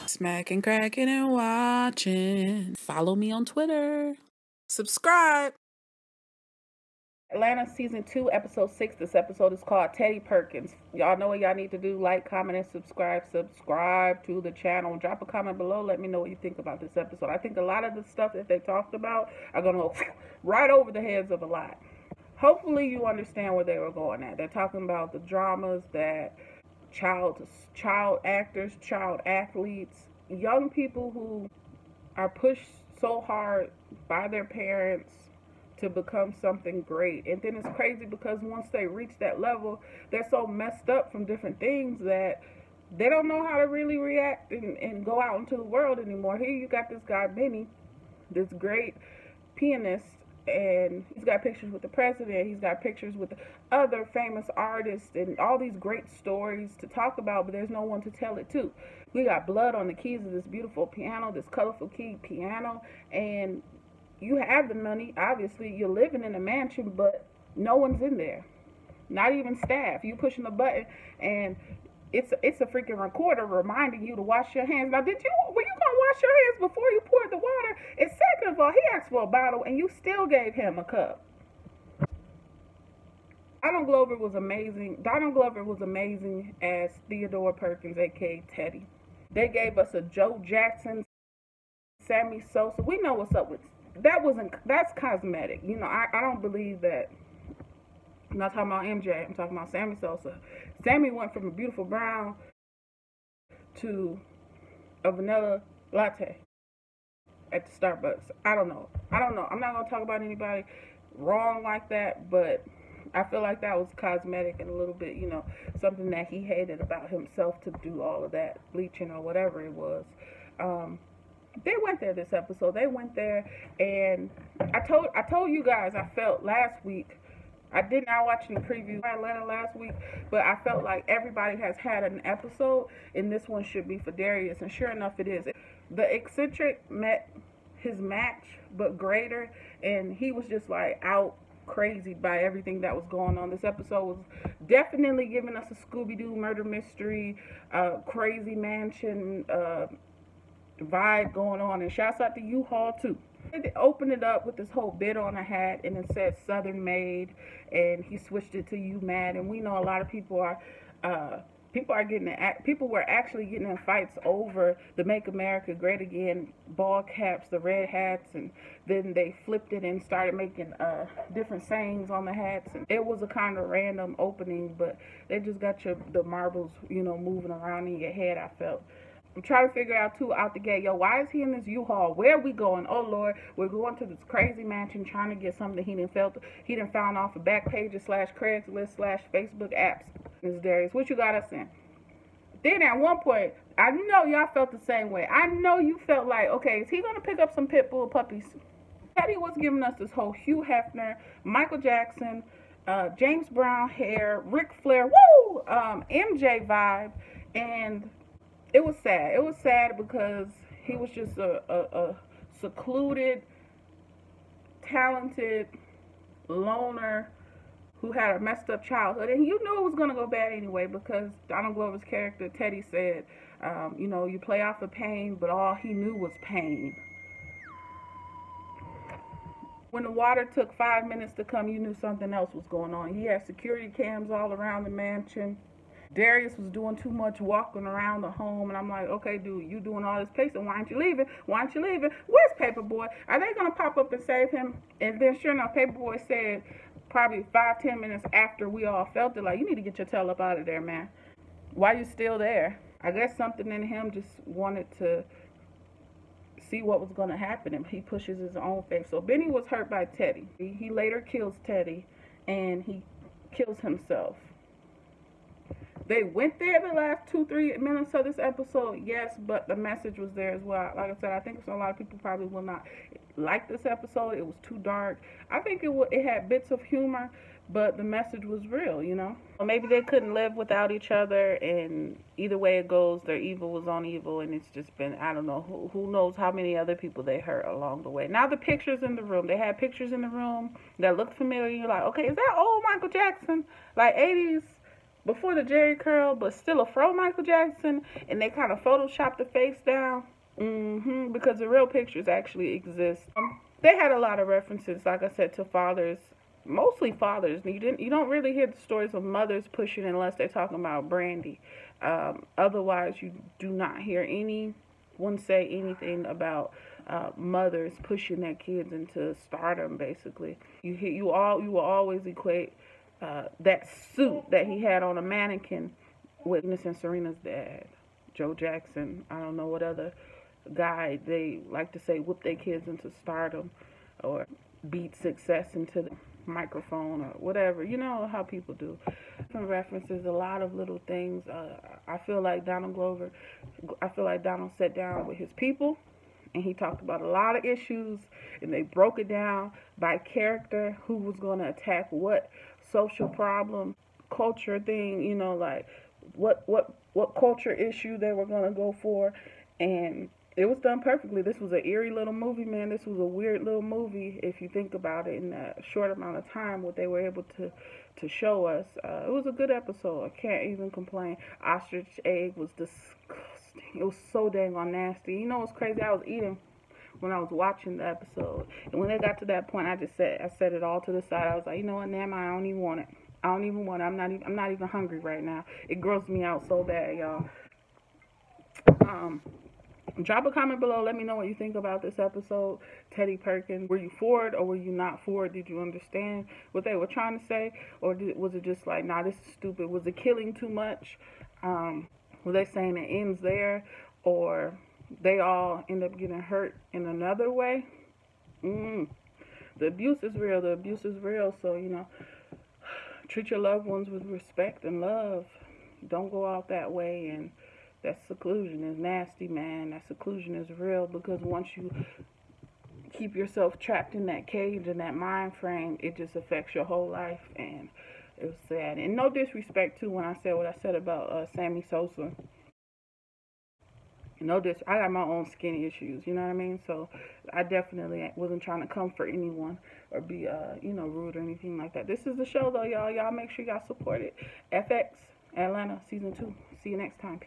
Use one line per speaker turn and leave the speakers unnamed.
Smacking, cracking, and watching. Follow me on Twitter. Subscribe.
Atlanta Season 2, Episode 6. This episode is called Teddy Perkins. Y'all know what y'all need to do. Like, comment, and subscribe. Subscribe to the channel. Drop a comment below. Let me know what you think about this episode. I think a lot of the stuff that they talked about are going to go right over the heads of a lot. Hopefully you understand where they were going at. They're talking about the dramas that child actors, child athletes, young people who are pushed so hard by their parents to become something great. And then it's crazy because once they reach that level, they're so messed up from different things that they don't know how to really react and go out into the world anymore. Here you got this guy, Benny, this great pianist, and he's got pictures with the president, he's got pictures with other famous artists, and all these great stories to talk about, but there's no one to tell it to. We got blood on the keys of this beautiful piano, this colorful key piano, and you have the money, obviously, you're living in a mansion, but no one's in there. Not even staff. You pushing a button, and it's a freaking recorder reminding you to wash your hands. Now, were you gonna wash your hands before you poured the water? And second of all, he asked for a bottle, and you still gave him a cup. Donald Glover was amazing as Theodore Perkins, aka Teddy. They gave us a Joe Jackson, Sammy Sosa. We know what's up with that's cosmetic. You know, I don't believe that. I'm not talking about MJ, I'm talking about Sammy Sosa. Sammy went from a beautiful brown to a vanilla latte at the Starbucks. I don't know. I'm not going to talk about anybody wrong like that, but I feel like that was cosmetic and a little bit, you know, something that he hated about himself to do all of that bleaching or whatever it was. They went there this episode. They went there, and I told you guys I felt last week. I did not watch any previews of Atlanta last week, but I felt like everybody has had an episode, and this one should be for Darius, and sure enough it is. The eccentric met his match, but greater, and he was just like out crazy by everything that was going on. This episode was definitely giving us a Scooby-Doo murder mystery, crazy mansion vibe going on, and shouts out to U-Haul too. They opened it up with this whole bit on a hat, and it said Southern Made, and he switched it to You Mad, and we know a lot of people were actually getting in fights over the Make America Great Again ball caps, the red hats, and then they flipped it and started making different sayings on the hats, and it was a kind of random opening, but they just got the marbles, you know, moving around in your head. I felt. I'm trying to figure out too out the gate, why is he in this U-Haul? Where are we going? Oh Lord, we're going to this crazy mansion trying to get something he done found off of Backpages / Craigslist / Facebook apps. Ms. Darius, what you got us in? Then at one point, I know y'all felt the same way. I know you felt like, okay, is he gonna pick up some pit bull puppies? Teddy was giving us this whole Hugh Hefner, Michael Jackson, James Brown hair, Ric Flair, woo, MJ vibe, and it was sad. It was sad because he was just a secluded, talented loner who had a messed up childhood. And you knew it was going to go bad anyway because Donald Glover's character, Teddy, said, you know, you play off of pain, but all he knew was pain. When the water took 5 minutes to come, you knew something else was going on. He had security cams all around the mansion. Darius was doing too much walking around the home, and I'm like, okay, dude, you doing all this pacing, why aren't you leaving? Why aren't you leaving? Where's Paperboy? Are they going to pop up and save him? And then sure enough, Paperboy said probably 5-10 minutes after we all felt it, like, you need to get your tail up out of there, man. Why you still there? I guess something in him just wanted to see what was going to happen, and he pushes his own face. So Benny was hurt by Teddy. He later kills Teddy, and he kills himself. They went there the last 2-3 minutes of this episode, yes, but the message was there as well. Like I said, I think a lot of people probably will not like this episode. It was too dark. I think it had bits of humor, but the message was real, you know. Maybe they couldn't live without each other, and either way it goes, their evil was on evil, and it's just been, I don't know, who knows how many other people they hurt along the way. Now the pictures in the room. They had pictures in the room that looked familiar. You're like, okay, is that old Michael Jackson? Like 80s? before the Jerry curl, but still a fro Michael Jackson, and they kind of photoshopped the face down. Because the real pictures actually exist. They had a lot of references, like I said, to fathers, mostly fathers. You don't really hear the stories of mothers pushing unless they're talking about Brandy. Otherwise, you do not hear anyone say anything about mothers pushing their kids into stardom. Basically, you will always equate that suit that he had on a mannequin with Venus and Serena's dad, Joe Jackson. I don't know what other guy they like to say whip their kids into stardom or beat success into the microphone or whatever. You know how people do. Different references, a lot of little things. I feel like Donald sat down with his people and he talked about a lot of issues, and they broke it down by character, who was going to attack what social problem, culture thing, you know, like what culture issue they were going to go for. And it was done perfectly. This was an eerie little movie, man. This was a weird little movie if you think about it in that short amount of time, what they were able to show us. It was a good episode. I can't even complain. Ostrich egg was disgusting. It was so dang on nasty. You know what's crazy? I was eating when I was watching the episode, and when they got to that point, I set it all to the side. I was like, you know what, Nam, I don't even want it. I don't even want it. I'm not even hungry right now. It grossed me out so bad, y'all. Drop a comment below. Let me know what you think about this episode. Teddy Perkins, were you for it or were you not for it? Did you understand what they were trying to say? Or was it just like, nah, this is stupid? Was it killing too much? Were they saying it ends there? Or they all end up getting hurt in another way? The abuse is real. The abuse is real. So, you know, treat your loved ones with respect and love. Don't go out that way. And that seclusion is nasty, man. That seclusion is real, because once you keep yourself trapped in that cage and that mind frame, it just affects your whole life, and it was sad. And no disrespect, too, when I said what I said about Sammy Sosa. I got my own skin issues, you know what I mean? So I definitely wasn't trying to comfort anyone or be, rude or anything like that. This is the show, though, y'all. Y'all make sure y'all support it. FX, Atlanta, Season 2. See you next time. Peace.